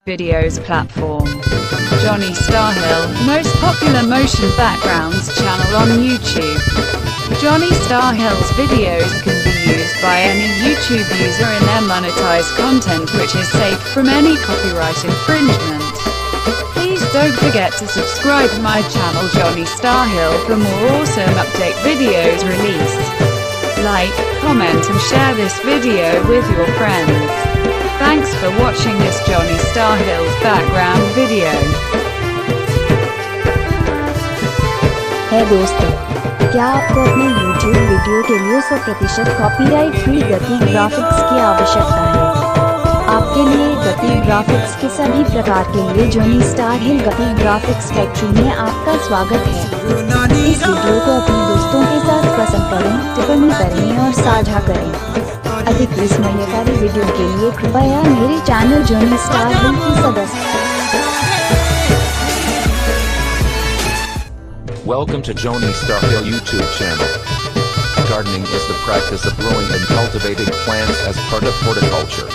videos platform. Johnny Starhill, most popular motion backgrounds channel on YouTube. Johnny Starhill's videos can be used by any YouTube user in their monetized content, which is safe from any copyright infringement. Please don't forget to subscribe to my channel Johnny Starhill for more awesome update videos released. Like, comment and share this video with your friends. Thanks for watching this Johnny Starhill's background video. है दोस्तों, क्या आपको अपने YouTube video के लिए 100% copyright free गति graphics की आवश्यकता है? आपके लिए गति ग्राफिक्स के सभी प्रकार के लिए जॉनी स्टारहिल गति ग्राफिक्स फैक्ट्री में आपका स्वागत है। इस वीडियो को अपने दोस्तों के साथ पसंद करें, टिप्पणी करें और साझा करें। अधिक विस्मयकारी वीडियो के लिए कृपया मेरे चैनल जॉनी स्टारहिल की सदस्य। Welcome to Johnny Starhill YouTube channel. Gardening is the practice of growing and cultivating plants as part of horticulture.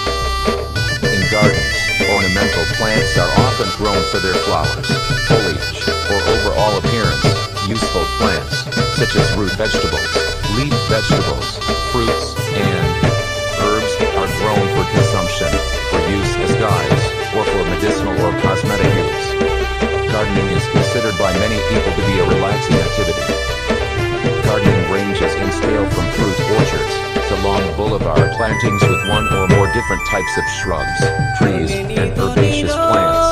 In gardens, ornamental plants are often grown for their flowers, foliage, or overall appearance. Useful plants, such as root vegetables, leaf vegetables, fruits, and herbs, are grown for consumption, for use as dyes, or for medicinal or cosmetic use. Gardening is considered by many people to be a relaxing activity. Gardening ranges in scale from fruit orchards to long boulevard plantings with one or more different types of shrubs, trees, and herbaceous plants,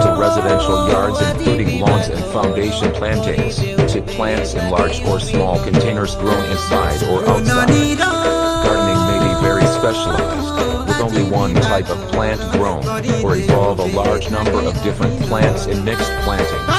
to residential yards including lawns and foundation plantings, to plants in large or small containers grown inside or outside. Gardening may be very specialized, with only one type of plant grown, or involve a large number of different plants in mixed plantings.